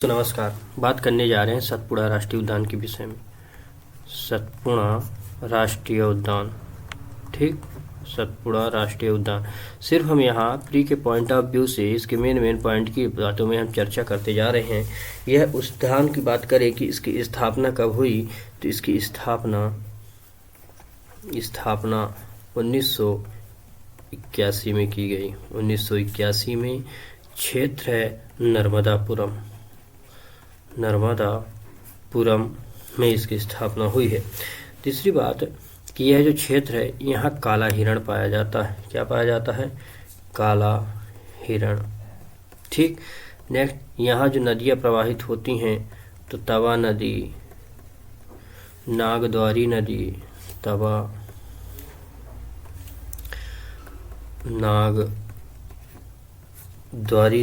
तो नमस्कार। बात करने जा रहे हैं सतपुड़ा राष्ट्रीय उद्यान के विषय में। सतपुड़ा राष्ट्रीय उद्यान, ठीक। सतपुड़ा राष्ट्रीय उद्यान सिर्फ हम यहाँ प्री के पॉइंट ऑफ व्यू से इसके मेन पॉइंट की बातों में हम चर्चा करते जा रहे हैं। यह उस उद्यान की बात करें कि इसकी स्थापना कब हुई, तो इसकी स्थापना 1981 में की गई। 1981 में। क्षेत्र है नर्मदापुरम में इसकी स्थापना हुई है। तीसरी बात कि यह जो क्षेत्र है यहाँ काला हिरण पाया जाता है। क्या पाया जाता है? काला हिरण, ठीक। नेक्स्ट, यहाँ जो नदियाँ प्रवाहित होती हैं तो तवा नदी, नागद्वारी नदी, नागद्वारी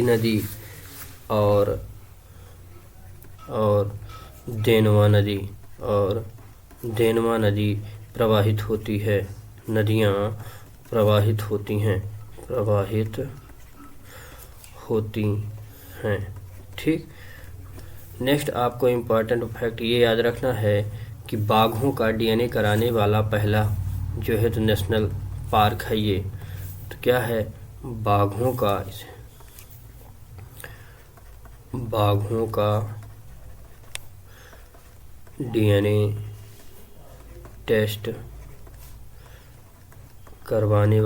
नदी और देनवा नदी प्रवाहित होती है। नदियाँ प्रवाहित होती हैं, ठीक। नेक्स्ट, आपको इम्पोर्टेंट फैक्ट ये याद रखना है कि बाघों का डीएनए कराने वाला पहला जो है तो नेशनल पार्क है ये। तो क्या है? बाघों का डीएनए टेस्ट करवाने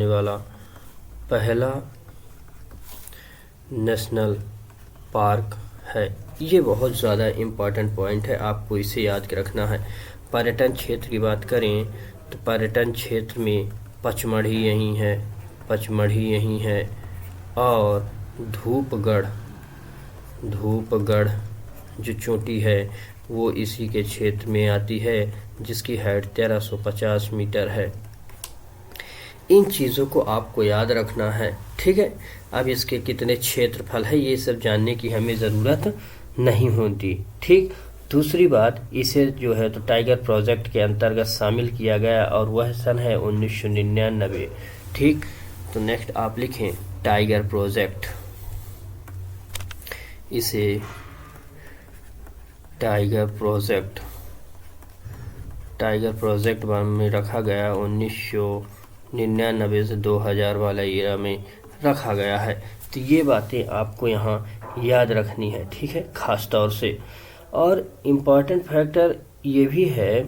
वाला पहला नेशनल पार्क है। ये बहुत ज़्यादा इम्पॉर्टेंट पॉइंट है, आपको इसे याद रखना है। पर्यटन क्षेत्र की बात करें तो पर्यटन क्षेत्र में पचमढ़ी यहीं है और धूपगढ़ जो चोटी है वो इसी के क्षेत्र में आती है, जिसकी हाइट 1350 मीटर है। इन चीज़ों को आपको याद रखना है, ठीक है। अब इसके कितने क्षेत्रफल है ये सब जानने की हमें ज़रूरत नहीं होती, ठीक। दूसरी बात, इसे जो है तो टाइगर प्रोजेक्ट के अंतर्गत शामिल किया गया और वह सन है 1999, ठीक। तो नेक्स्ट आप लिखें टाइगर प्रोजेक्ट। इसे टाइगर प्रोजेक्ट में रखा गया 1999 से 2000 वाला ईरा में रखा गया है। तो ये बातें आपको यहाँ याद रखनी है, ठीक है, खास तौर से। और इम्पॉर्टेंट फैक्टर ये भी है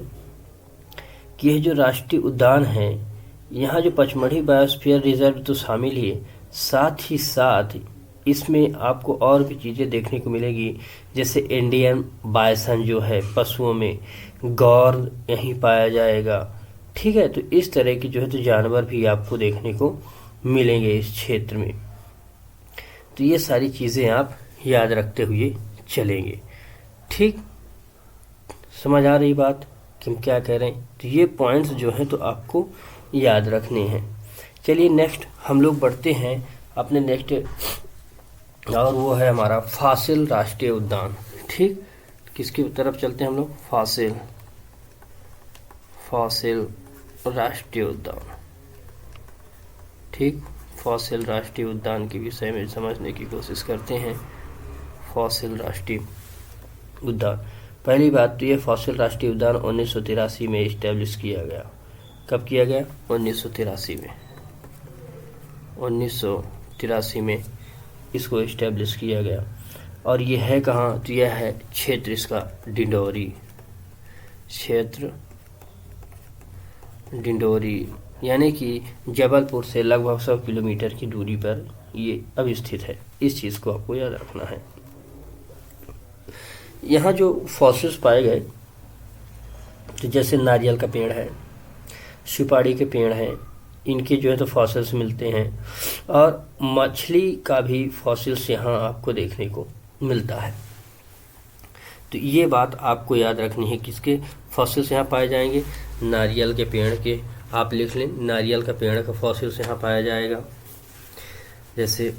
कि यह जो राष्ट्रीय उद्यान है यहाँ जो पचमढ़ी बायोस्फीयर रिजर्व तो शामिल ही है, साथ ही साथ इसमें आपको और भी चीज़ें देखने को मिलेगी, जैसे इंडियन बायसन जो है पशुओं में, गौर यहीं पाया जाएगा, ठीक है। तो इस तरह की जो है तो जानवर भी आपको देखने को मिलेंगे इस क्षेत्र में। तो ये सारी चीज़ें आप याद रखते हुए चलेंगे, ठीक। समझ आ रही बात कि हम क्या कह रहे हैं? तो ये पॉइंट्स जो हैं तो आपको याद रखने हैं। चलिए नेक्स्ट हम लोग बढ़ते हैं अपने नेक्स्ट, और वो है हमारा फासिल राष्ट्रीय उद्यान, ठीक। किसकी तरफ चलते हैं हम लोग? फासिल राष्ट्रीय उद्यान, ठीक। फासिल राष्ट्रीय उद्यान के विषय में समझने की कोशिश करते हैं। फासिल राष्ट्रीय उद्यान, पहली बात तो ये फासिल राष्ट्रीय उद्यान 1983 में इस्टेब्लिश किया गया। कब किया गया? 1983 में इसको इस्टेब्लिश किया गया। और ये है कहाँ? तो यह है क्षेत्र इसका डिंडोरी, यानी कि जबलपुर से लगभग 100 किलोमीटर की दूरी पर ये अब स्थित है। इस चीज़ को आपको याद रखना है। यहाँ जो फॉसिल्स पाए गए तो जैसे नारियल का पेड़ है, सुपारी के पेड़ हैं, इनके जो है तो फॉसिल्स मिलते हैं, और मछली का भी फॉसिल्स यहाँ आपको देखने को मिलता है। तो ये बात आपको याद रखनी है, किसके फॉसिल्स यहाँ पाए जाएंगे? नारियल के पेड़ के। आप लिख लें, नारियल का पेड़ का फॉसिल्स यहाँ पाया जाएगा। जैसे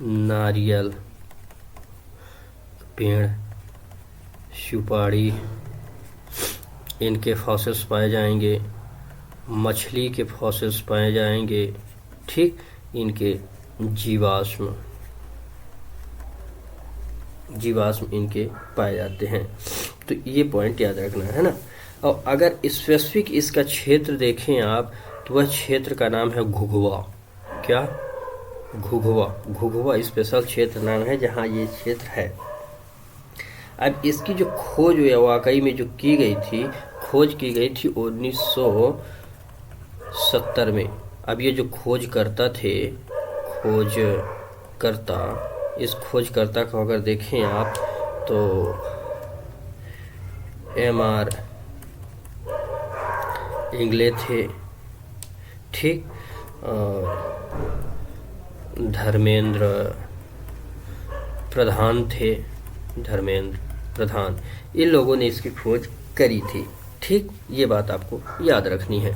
नारियल पेड़, सुपारी, इनके फॉसिल्स पाए जाएंगे। मछली के फॉसिल्स पाए जाएंगे, ठीक, इनके जीवाश्म इनके पाए जाते हैं। तो ये पॉइंट याद रखना है ना। और अगर स्पेसिफिक इसका क्षेत्र देखें आप, तो वह क्षेत्र का नाम है घुघुआ। क्या? घुघुआ स्पेशल क्षेत्र नाम है जहाँ ये क्षेत्र है। अब इसकी जो खोज या वाकई में जो की गई थी, खोज की गई थी 1970 में। अब ये जो खोजकर्ता थे, इस खोजकर्ता को अगर देखें आप तो MR इंगले थे, ठीक, धर्मेंद्र प्रधान थे, इन लोगों ने इसकी खोज करी थी, ठीक। ये बात आपको याद रखनी है।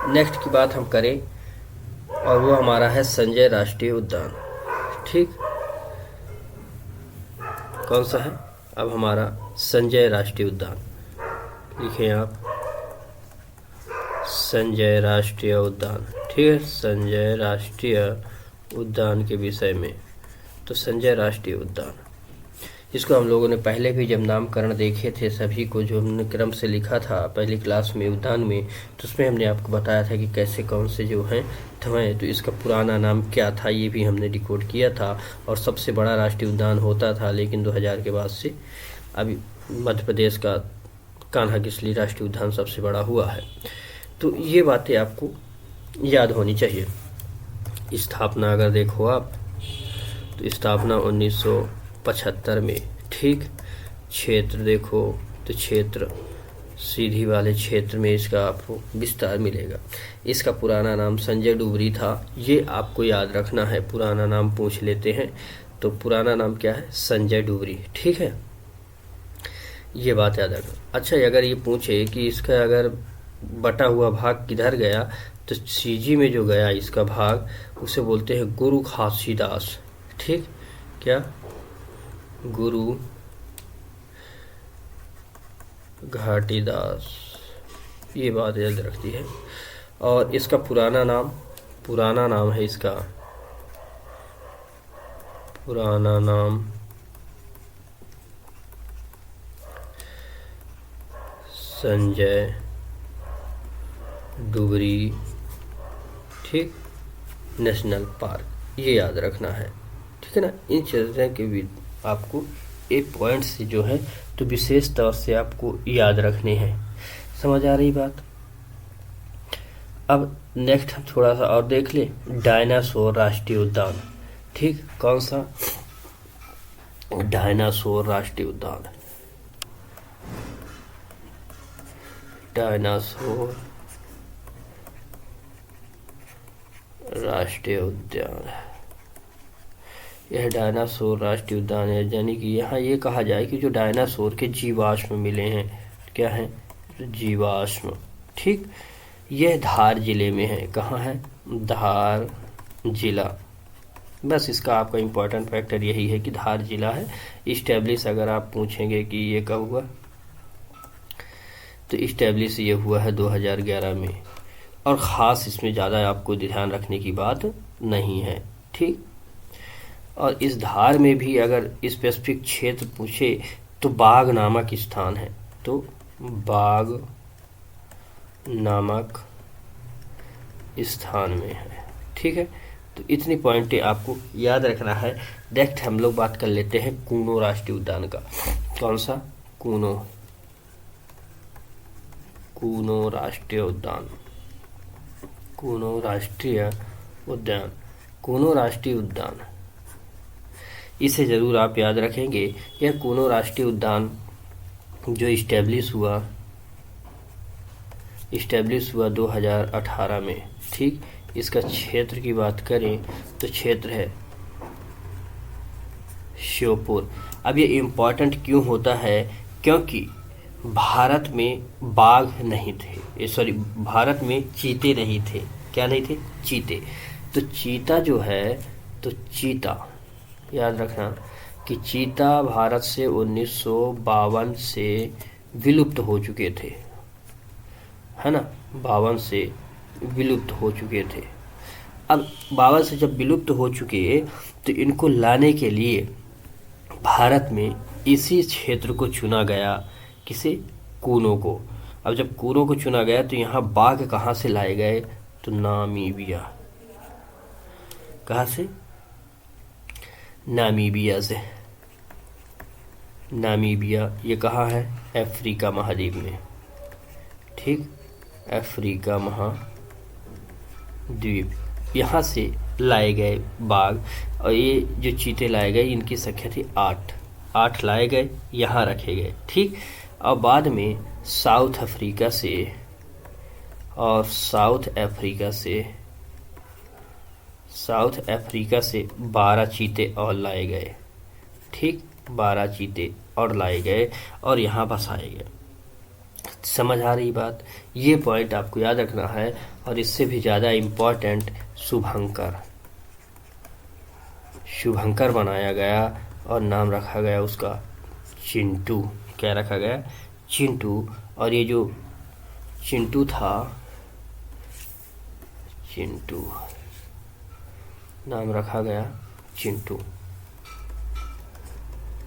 नेक्स्ट की बात हम करें और वो हमारा है संजय राष्ट्रीय उद्यान, ठीक। कौन सा है अब हमारा? संजय राष्ट्रीय उद्यान। लिखें आप संजय राष्ट्रीय उद्यान, ठीक है, संजय राष्ट्रीय उद्यान के विषय में। तो संजय राष्ट्रीय उद्यान, इसको हम लोगों ने पहले भी जब नामकरण देखे थे सभी को, जो हमने क्रम से लिखा था पहली क्लास में उद्यान में, तो उसमें हमने आपको बताया था कि कैसे कौन से जो हैं थे। तो इसका पुराना नाम क्या था ये भी हमने डिकोड किया था। और सबसे बड़ा राष्ट्रीय उद्यान होता था, लेकिन 2000 के बाद से अभी मध्य प्रदेश का कान्हा किसली राष्ट्रीय उद्यान सबसे बड़ा हुआ है। तो ये बातें आपको याद होनी चाहिए। स्थापना अगर देखो आप, तो स्थापना 1975 में, ठीक। क्षेत्र देखो तो क्षेत्र सीधी वाले क्षेत्र में इसका आपको विस्तार मिलेगा। इसका पुराना नाम संजय डुबरी था, ये आपको याद रखना है। पुराना नाम पूछ लेते हैं तो पुराना नाम क्या है? संजय डुबरी, ठीक है, ये बात याद रखना। अच्छा, अगर ये पूछे कि इसका अगर बटा हुआ भाग किधर गया, तो सीजी में जो गया इसका भाग, उसे बोलते हैं गुरु घासीदास, ठीक। क्या? गुरु घाटीदास, ये बात याद रखती है। और इसका पुराना नाम है इसका, पुराना नाम संजय डुबरी, ठीक, नेशनल पार्क, ये याद रखना है, ठीक है ना। इन चीज़ों के भी आपको एक पॉइंट से जो है तो विशेष तौर से आपको याद रखने हैं। समझ आ रही बात? अब नेक्स्ट हम थोड़ा सा और देख ले, डायनासोर राष्ट्रीय उद्यान, ठीक। कौन सा? डायनासोर राष्ट्रीय उद्यान, डायनासोर राष्ट्रीय उद्यान। यह डायनासोर राष्ट्रीय उद्यान है, यानी कि यहाँ ये कहा जाए कि जो डायनासोर के जीवाश्म मिले हैं, क्या है? जीवाश्म, ठीक। यह धार जिले में है। कहाँ है? धार जिला। बस इसका आपका इम्पोर्टेंट फैक्टर यही है कि धार जिला है। इस्टेब्लिश अगर आप पूछेंगे कि ये कब हुआ, तो इस्टेब्लिश ये हुआ है 2011 में। और ख़ास इसमें ज़्यादा आपको ध्यान रखने की बात नहीं है, ठीक। और इस धार में भी अगर स्पेसिफिक क्षेत्र पूछे तो बाग नामक स्थान है, तो बाग नामक स्थान में है, ठीक है। तो इतनी पॉइंटें आपको याद रखना है। नेक्स्ट हम लोग बात कर लेते हैं कूनो राष्ट्रीय उद्यान का। कौन सा? कूनो राष्ट्रीय उद्यान, कूनो राष्ट्रीय उद्यान, कूनो राष्ट्रीय उद्यान, इसे ज़रूर आप याद रखेंगे। यह कूनो राष्ट्रीय उद्यान जो इस्टेब्लिश हुआ 2018 में, ठीक। इसका क्षेत्र की बात करें तो क्षेत्र है श्योपुर। अब ये इम्पॉर्टेंट क्यों होता है? क्योंकि भारत में बाघ नहीं थे, भारत में चीते नहीं थे। क्या नहीं थे? चीते। तो चीता जो है, तो चीता याद रखना कि चीता भारत से 1952 से विलुप्त हो चुके थे, है ना, 52 से विलुप्त हो चुके थे। अब 52 से जब विलुप्त हो चुके तो इनको लाने के लिए भारत में इसी क्षेत्र को चुना गया। किसे? कूनों को। अब जब कूनों को चुना गया तो यहाँ बाघ कहाँ से लाए गए? तो नामीबिया। कहाँ से? नामीबिया से। नामीबिया ये कहाँ है? अफ्रीका महाद्वीप में। ठीक, अफ्रीका महाद्वीप, यहाँ से लाए गए बाघ। और ये जो चीते लाए गए इनकी संख्या थी 8 लाए गए, यहाँ रखे गए। ठीक, और बाद में साउथ अफ्रीका से 12 चीते और लाए गए। ठीक, 12 चीते और लाए गए और यहाँ बसाए गए। समझ आ रही बात? ये पॉइंट आपको याद रखना है। और इससे भी ज़्यादा इम्पोर्टेंट शुभंकर बनाया गया और नाम रखा गया उसका चिंटू। क्या रखा गया? चिंटू। और ये जो चिंटू था, चिंटू नाम रखा गया चिंटू।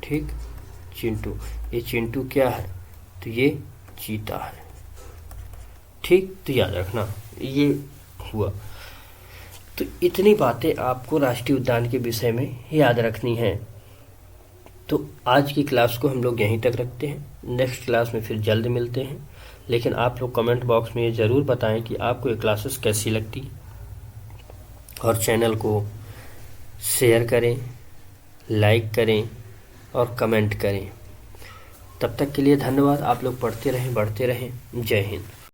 ठीक, चिंटू। ये चिंटू क्या है? तो ये चीता है। ठीक, तो याद रखना ये हुआ। तो इतनी बातें आपको राष्ट्रीय उद्यान के विषय में याद रखनी है। तो आज की क्लास को हम लोग यहीं तक रखते हैं। नेक्स्ट क्लास में फिर जल्द मिलते हैं। लेकिन आप लोग कमेंट बॉक्स में ये ज़रूर बताएं कि आपको ये क्लासेस कैसी लगती, और चैनल को शेयर करें, लाइक करें और कमेंट करें। तब तक के लिए धन्यवाद। आप लोग पढ़ते रहें, बढ़ते रहें। जय हिंद।